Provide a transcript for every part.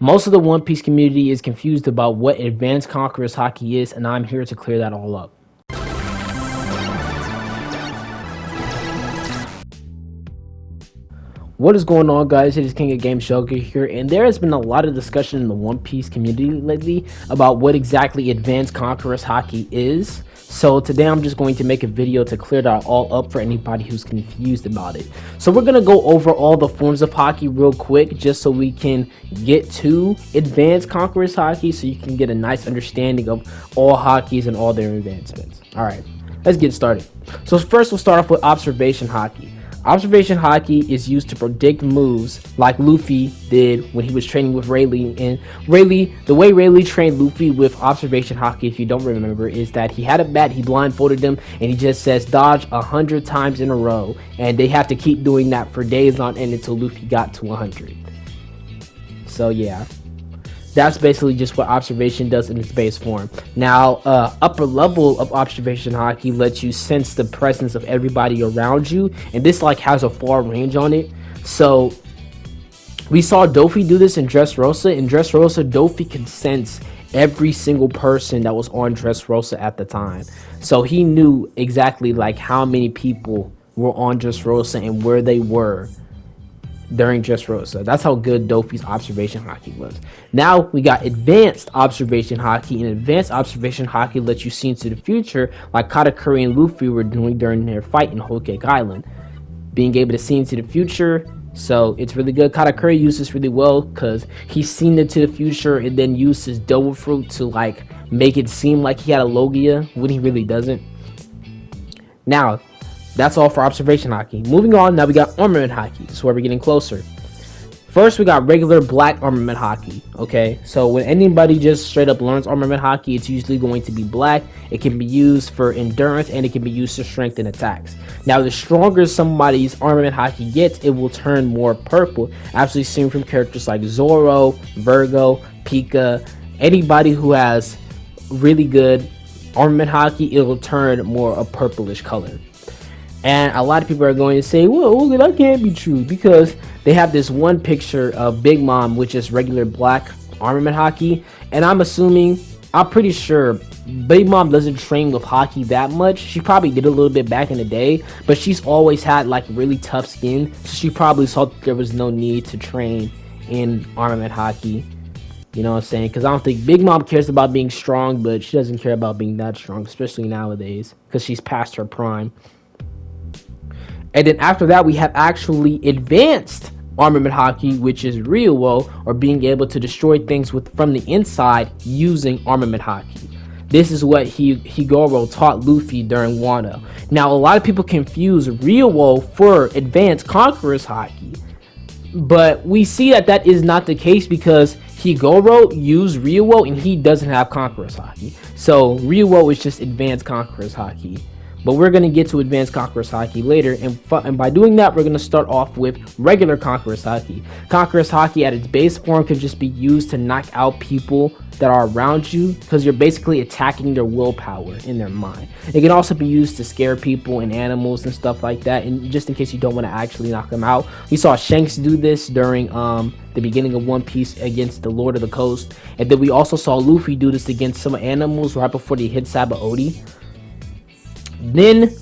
Most of the One Piece community is confused about what Advanced Conqueror's Haki is, and I'm here to clear that all up. What is going on, guys? It is King of Game Shogun here, and there has been a lot of discussion in the One Piece community lately about what exactly Advanced Conqueror's Haki is. So today I'm just going to make a video to clear that all up for anybody who's confused about it. So we're going to go over all the forms of Haki real quick, just so we can get to Advanced Conqueror's Haki, so you can get a nice understanding of all Hakis and all their advancements. Alright, let's get started. So first we'll start off with Observation Haki. Observation Haki is used to predict moves like Luffy did when he was training with Rayleigh. And the way Rayleigh trained Luffy with Observation Haki, if you don't remember, is that he had a bat, he blindfolded him, and he just says dodge 100 times in a row. And they have to keep doing that for days on end until Luffy got to 100. So yeah. That's basically just what Observation does in its base form. Now, upper level of Observation Haki lets you sense the presence of everybody around you, and this like has a far range on it. So we saw Doffy do this in Dressrosa. In Dressrosa, Doffy could sense every single person that was on Dressrosa at the time. So he knew exactly like how many people were on Dressrosa and where they were during Dressrosa. That's how good Doffy's Observation Haki was. Now we got Advanced Observation Haki, and Advanced Observation Haki lets you see into the future like Katakuri and Luffy were doing during their fight in Whole Cake Island. Being able to see into the future, so it's really good. Katakuri uses this really well because he's seen into the future and then used his Devil Fruit to like make it seem like he had a Logia when he really doesn't. Now, that's all for Observation Haki. Moving on, now we got Armament Haki. This is where we're getting closer. First, we got regular black Armament Haki. Okay, so when anybody just straight up learns Armament Haki, it's usually going to be black. It can be used for endurance and it can be used to strengthen attacks. Now, the stronger somebody's Armament Haki gets, it will turn more purple. Actually seen from characters like Zoro, Virgo, Pika. Anybody who has really good Armament Haki, it will turn more a purplish color. And a lot of people are going to say, well, that can't be true, because they have this one picture of Big Mom, which is regular black Armament Haki. And I'm pretty sure Big Mom doesn't train with Haki that much. She probably did a little bit back in the day, but she's always had like really tough skin. So she probably saw that there was no need to train in Armament Haki. You know what I'm saying? Because I don't think Big Mom cares about being strong, but she doesn't care about being that strong, especially nowadays, because she's past her prime. And then after that, we have actually Advanced Armament Haki, which is Ryuo, or being able to destroy things from the inside using Armament Haki. This is what Higoro taught Luffy during Wano. Now, a lot of people confuse Ryuo for Advanced Conqueror's Haki, but we see that is not the case, because Higoro used Ryuo and he doesn't have Conqueror's Haki. So Ryuo is just Advanced Conqueror's Haki. But we're going to get to Advanced Conqueror's Haki later, and by doing that, we're going to start off with regular Conqueror's Haki. Conqueror's Haki at its base form can just be used to knock out people that are around you, because you're basically attacking their willpower in their mind. It can also be used to scare people and animals and stuff like that, and just in case you don't want to actually knock them out. We saw Shanks do this during the beginning of One Piece against the Lord of the Coast, and then we also saw Luffy do this against some animals right before they hit Sabaody. Then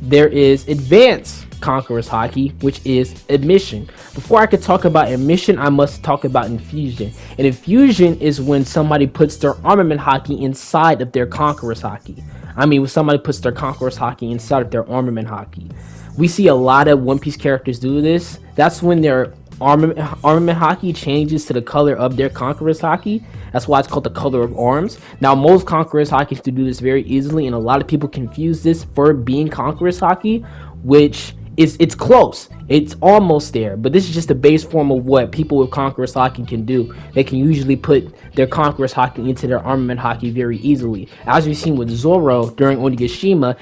there is Advanced Conqueror's Haki, which is Admission. Before I could talk about Admission, I must talk about Infusion. And Infusion is when somebody puts their Armament Haki inside of their Conqueror's Haki. When somebody puts their Conqueror's Haki inside of their Armament Haki. We see a lot of One Piece characters do this. That's when their Armament Haki changes to the color of their Conqueror's Haki. That's why it's called the color of arms. Now, most Conqueror's Haki do this very easily, and a lot of people confuse this for being Conqueror's Haki, which it's close. It's almost there, but this is just the base form of what people with Conqueror's Haki can do. They can usually put their Conqueror's Haki into their Armament Haki very easily. As we've seen with Zoro during Onigashima,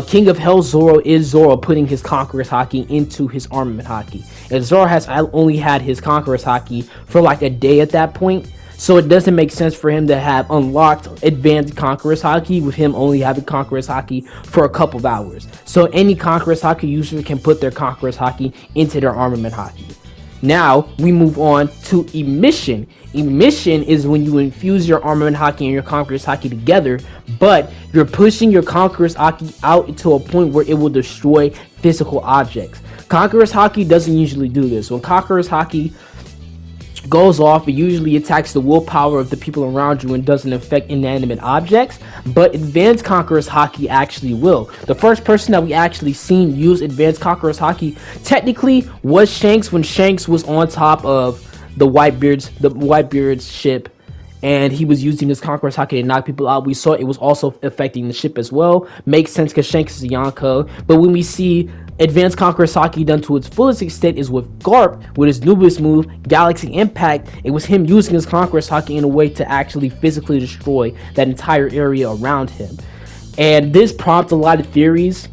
King of Hell Zoro is Zoro putting his Conqueror's Haki into his Armament Haki. And Zoro has only had his Conqueror's Haki for like a day at that point. So it doesn't make sense for him to have unlocked Advanced Conqueror's Haki with him only having Conqueror's Haki for a couple of hours. So any Conqueror's Haki user can put their Conqueror's Haki into their Armament Haki. Now we move on to emission. Emission is when you infuse your armament haki and your conqueror's haki together, but you're pushing your conqueror's haki out to a point where it will destroy physical objects. Conqueror's haki doesn't usually do this. When conqueror's haki goes off, it usually attacks the willpower of the people around you and doesn't affect inanimate objects, but advanced conqueror's haki actually will. The first person that we actually seen use advanced conqueror's haki technically was Shanks, when Shanks was on top of the Whitebeard's ship, and he was using his conqueror's haki to knock people out. We saw it was also affecting the ship as well. Makes sense because Shanks is a Yonko. But when we see advanced conqueror's haki done to its fullest extent is with Garp, with his newest move, Galaxy Impact. It was him using his conqueror's haki in a way to actually physically destroy that entire area around him. And this prompts a lot of theories.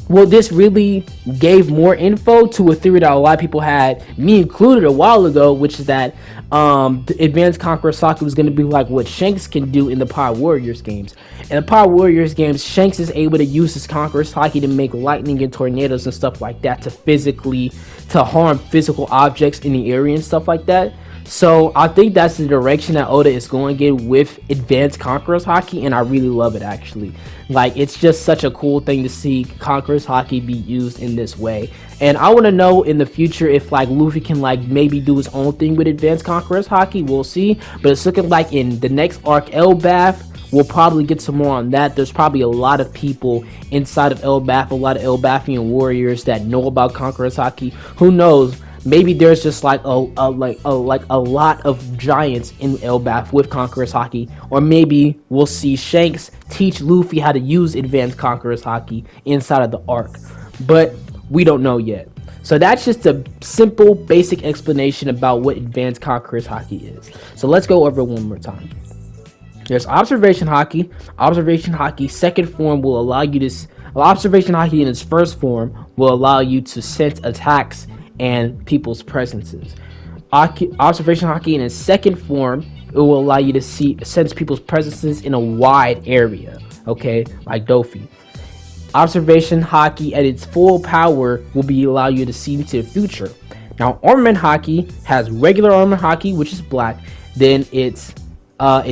Well, this really gave more info to a theory that a lot of people had, me included, a while ago, which is that the advanced conqueror's haki was going to be like what Shanks can do in the Power Warriors games. In the Power Warriors games, Shanks is able to use his conqueror's haki to make lightning and tornadoes and stuff like that to harm physical objects in the area and stuff like that. So I think that's the direction that Oda is going to get with advanced conqueror's haki, and I really love it actually. Like, it's just such a cool thing to see conqueror's haki be used in this way. And I want to know in the future if like Luffy can like maybe do his own thing with advanced conqueror's haki. We'll see, but it's looking like in the next arc, Elbaf, we'll probably get some more on that. There's probably a lot of people inside of Elbaf, a lot of Elbafian warriors that know about conqueror's haki. Who knows? Maybe there's just like a lot of giants in Elbaf with conqueror's haki, or maybe we'll see Shanks teach Luffy how to use advanced conqueror's haki inside of the arc, but we don't know yet. So that's just a simple, basic explanation about what advanced conqueror's haki is. So let's go over it one more time. There's observation haki. Observation haki second form will allow you to. Observation haki in its first form will allow you to sense attacks and people's presences. Observation haki in its second form, it will allow you to sense people's presences in a wide area, okay, like Dofi. Observation haki at its full power will allow you to see into the future. Now, armament haki has regular armament haki, which is black, then its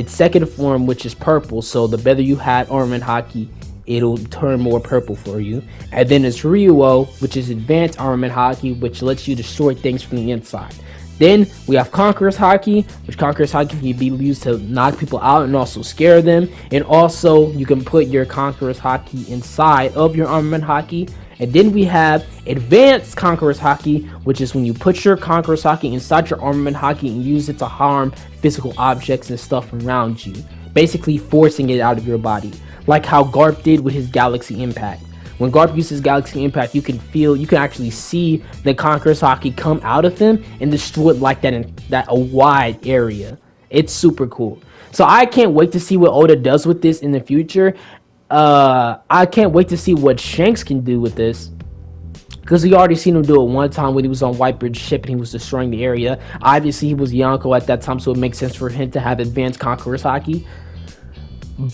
second form, which is purple. So the better you had armament haki, it'll turn more purple for you. And then it's Ryuo, which is advanced armament haki, which lets you destroy things from the inside. Then we have conqueror's haki, which conqueror's haki can be used to knock people out and also scare them. And also you can put your conqueror's haki inside of your armament haki. And then we have advanced conqueror's haki, which is when you put your conqueror's haki inside your armament haki and use it to harm physical objects and stuff around you, basically forcing it out of your body, like how Garp did with his Galaxy Impact. When Garp uses Galaxy Impact, you can actually see the conqueror's haki come out of him and destroy it like that in a wide area. It's super cool. So I can't wait to see what Oda does with this in the future. I can't wait to see what Shanks can do with this, because we already seen him do it one time when he was on Whitebeard's ship and he was destroying the area. Obviously, he was Yonko at that time, so it makes sense for him to have advanced conqueror's haki.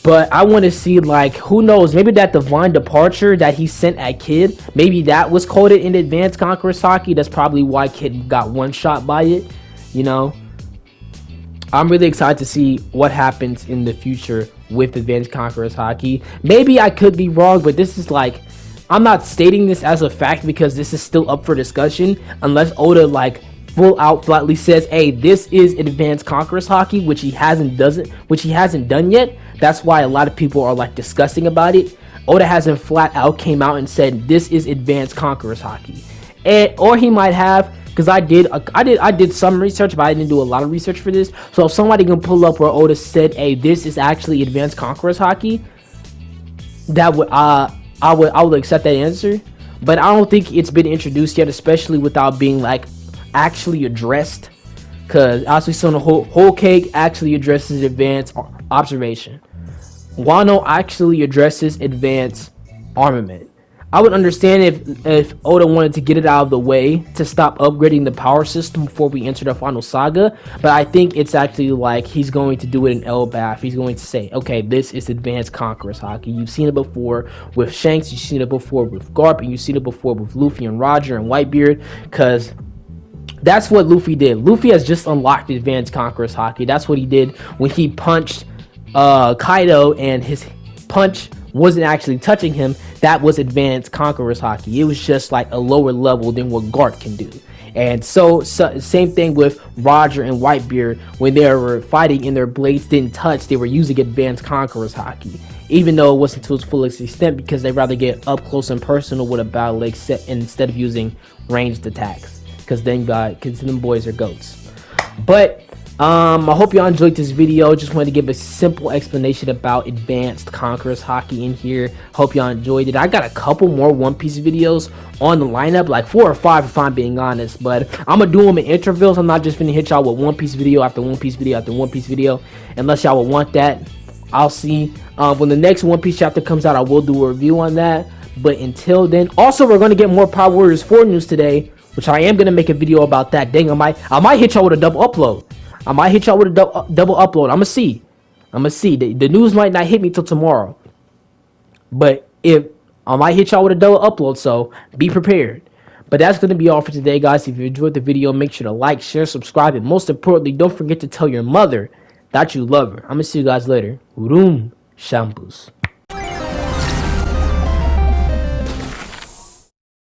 But I want to see, like, who knows, maybe that divine departure that he sent at Kid, maybe that was coded in advanced conqueror's haki. That's probably why Kid got one shot by it, you know. I'm really excited to see what happens in the future with advanced conqueror's haki. Maybe I could be wrong, but this is like, I'm not stating this as a fact because this is still up for discussion, unless Oda like full out flatly says, hey, this is advanced conqueror's haki, which he hasn't done yet. That's why a lot of people are like discussing about it. Oda hasn't flat out came out and said this is advanced conqueror's haki, or he might have, because I did some research, but I didn't do a lot of research for this. So if somebody can pull up where Oda said, hey, this is actually advanced conqueror's haki, that would I would accept that answer. But I don't think it's been introduced yet, especially without being like actually addressed, because as we saw, the whole cake actually addresses advanced observation. Wano actually addresses advanced armament. I would understand if Oda wanted to get it out of the way to stop upgrading the power system before we enter the final saga, but I think it's actually like he's going to do it in Elbaf. He's going to say, okay, this is advanced conqueror's haki. You've seen it before with Shanks, you've seen it before with Garp, and you've seen it before with Luffy and Roger and Whitebeard, because That's what Luffy did. Luffy has just unlocked advanced Conqueror's haki. That's what he did when he punched Kaido, and his punch wasn't actually touching him. That was advanced Conqueror's haki. It was just like a lower level than what Garp can do. And so same thing with Roger and Whitebeard. When they were fighting and their blades didn't touch, they were using advanced Conqueror's haki, even though it wasn't to its fullest extent, because they'd rather get up close and personal with a battle instead of using ranged attacks, because them boys are goats. But I hope y'all enjoyed this video. Just wanted to give a simple explanation about advanced Conqueror's haki in here. Hope y'all enjoyed it. I got a couple more One Piece videos on the lineup, like 4 or 5 if I'm being honest, but I'm gonna do them in intervals. I'm not just gonna hit y'all with One Piece video after One Piece video after One Piece video, unless y'all would want that. I'll see. When the next One Piece chapter comes out, I will do a review on that. But until then, also we're gonna get more Power Warriors 4 news today, which I am gonna make a video about that. Dang, I might hit y'all with a double upload. I might hit y'all with a double upload. I'm gonna see. The news might not hit me till tomorrow, but if I might hit y'all with a double upload, so be prepared. But that's gonna be all for today, guys. If you enjoyed the video, make sure to like, share, subscribe, and most importantly, don't forget to tell your mother that you love her. I'm gonna see you guys later. Urum shampoos.